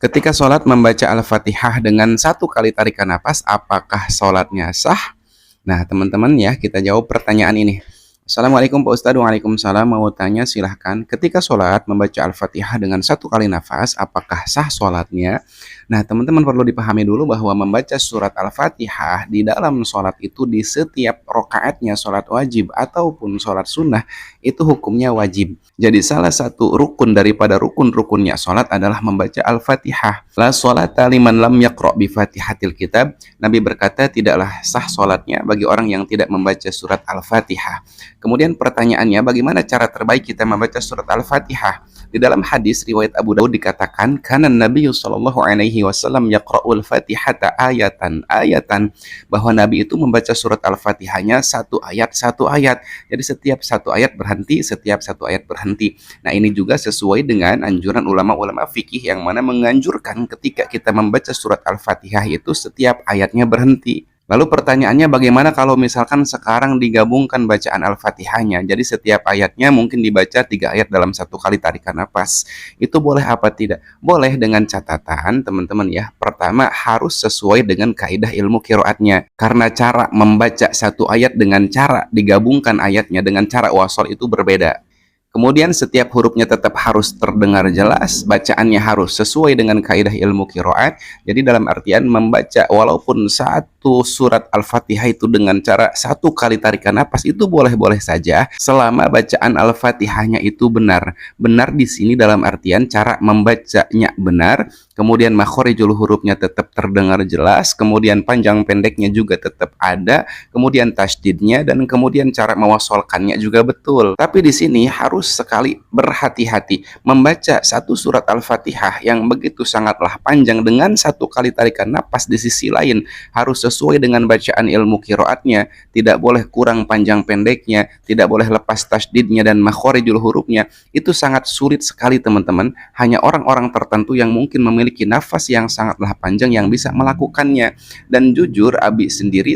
Ketika sholat membaca Al-Fatihah dengan satu kali tarikan nafas, apakah sholatnya sah? Nah, teman-teman ya, kita jawab pertanyaan ini. Assalamualaikum Pak Ustadz. Waalaikumsalam. Mau tanya silahkan. Ketika sholat membaca Al-Fatihah dengan satu kali nafas, apakah sah sholatnya? Nah, teman-teman perlu dipahami dulu bahwa membaca surat Al-Fatihah di dalam sholat itu di setiap rokaatnya sholat wajib ataupun sholat sunnah itu hukumnya wajib. Jadi salah satu rukun daripada rukun-rukunnya sholat adalah membaca Al-Fatihah. La sholata liman lam yaqra' bi Fatihatil Kitab. Nabi berkata tidaklah sah sholatnya bagi orang yang tidak membaca surat Al-Fatihah. Kemudian pertanyaannya, bagaimana cara terbaik kita membaca surat Al-Fatihah? Di dalam hadis riwayat Abu Daud dikatakan, kana Nabi sallallahu alaihi wasallam yaqra'ul Fatihata ayatan, bahwa Nabi itu membaca surat Al-Fatihahnya satu ayat. Jadi setiap satu ayat berhenti, setiap satu ayat berhenti. Nah, ini juga sesuai dengan anjuran ulama-ulama fikih yang mana menganjurkan ketika kita membaca surat Al-Fatihah itu setiap ayatnya berhenti. Lalu pertanyaannya, bagaimana kalau misalkan sekarang digabungkan bacaan Al-Fatihahnya? Jadi setiap ayatnya mungkin dibaca 3 ayat dalam satu kali tarikan nafas. Itu boleh apa tidak? Boleh, dengan catatan teman-teman ya. Pertama, harus sesuai dengan kaidah ilmu qiraatnya. Karena cara membaca satu ayat dengan cara digabungkan ayatnya dengan cara wasol itu berbeda. Kemudian setiap hurufnya tetap harus terdengar jelas, bacaannya harus sesuai dengan kaidah ilmu qiraat. Jadi dalam artian membaca walaupun satu surat Al-Fatihah itu dengan cara satu kali tarikan napas itu boleh-boleh saja selama bacaan Al-Fatihahnya itu benar. Benar di sini dalam artian cara membacanya benar, kemudian makhorijul hurufnya tetap terdengar jelas, kemudian panjang pendeknya juga tetap ada, kemudian tasydidnya, dan kemudian cara mewasolkannya juga betul. Tapi di sini harus sekali berhati-hati membaca satu surat Al-Fatihah yang begitu sangatlah panjang dengan satu kali tarikan napas. Di sisi lain harus sesuai dengan bacaan ilmu qiraatnya, tidak boleh kurang panjang pendeknya, tidak boleh lepas tasydidnya dan makhorijul hurufnya. Itu sangat sulit sekali teman-teman. Hanya orang-orang tertentu yang mungkin memiliki nafas yang sangatlah panjang yang bisa melakukannya. Dan jujur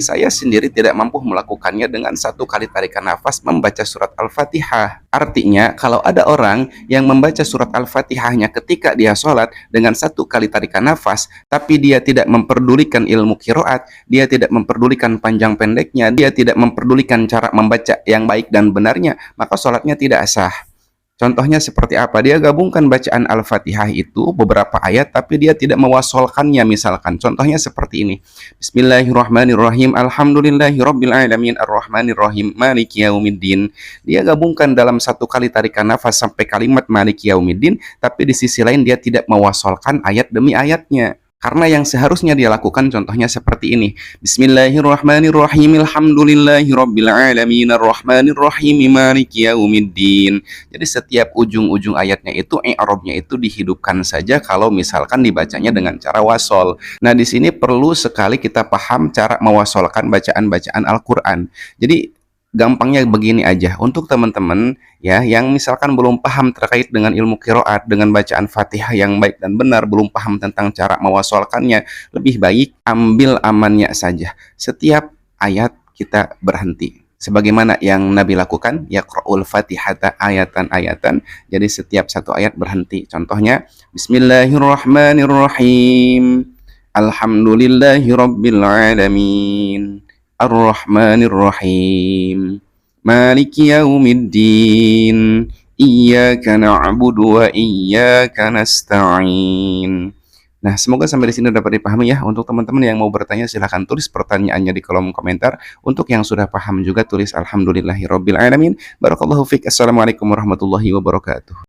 saya sendiri tidak mampu melakukannya dengan satu kali tarikan nafas membaca surat Al-Fatihah. Artinya, kalau ada orang yang membaca surat Al-Fatihahnya ketika dia sholat dengan satu kali tarikan nafas, tapi dia tidak memperdulikan ilmu qiraat, dia tidak memperdulikan panjang pendeknya, dia tidak memperdulikan cara membaca yang baik dan benarnya, maka sholatnya tidak sah. Contohnya seperti apa? Dia gabungkan bacaan Al-Fatihah itu beberapa ayat tapi dia tidak mewasolkannya misalkan. Contohnya seperti ini. Bismillahirrahmanirrahim. Alhamdulillahirabbil alamin arrahmanirrahim maliki yaumiddin. Dia gabungkan dalam satu kali tarikan nafas sampai kalimat maliki yaumiddin, tapi di sisi lain dia tidak mewasolkan ayat demi ayatnya. Karena yang seharusnya dia lakukan contohnya seperti ini. Bismillahirrahmanirrahim. Alhamdulillahirabbil alamin arrahmanirrahim maliki yaumiddin. Jadi setiap ujung-ujung ayatnya itu i'rabnya itu dihidupkan saja kalau misalkan dibacanya dengan cara wasol. Nah, di sini perlu sekali kita paham cara mewasolkan bacaan-bacaan Al-Qur'an. Jadi gampangnya begini aja untuk teman-teman ya yang misalkan belum paham terkait dengan ilmu qiraat, dengan bacaan Fatihah yang baik dan benar, belum paham tentang cara mewasolkannya, lebih baik ambil amannya saja. Setiap ayat kita berhenti. Sebagaimana yang Nabi lakukan, yaqra'ul Fatihata ayatan. Jadi setiap satu ayat berhenti. Contohnya Bismillahirrahmanirrahim. Alhamdulillahirabbil alamin. Ar-Rahmanir-Rahim Maliki yaumiddin Iyyaka na'budu wa iyyaka nasta'in. Nah, semoga sampai di sini dapat dipahami ya. Untuk teman-teman yang mau bertanya silahkan tulis pertanyaannya di kolom komentar. Untuk yang sudah paham juga tulis Alhamdulillahirabbil alamin. Barakallahu fiik. Assalamualaikum warahmatullahi wabarakatuh.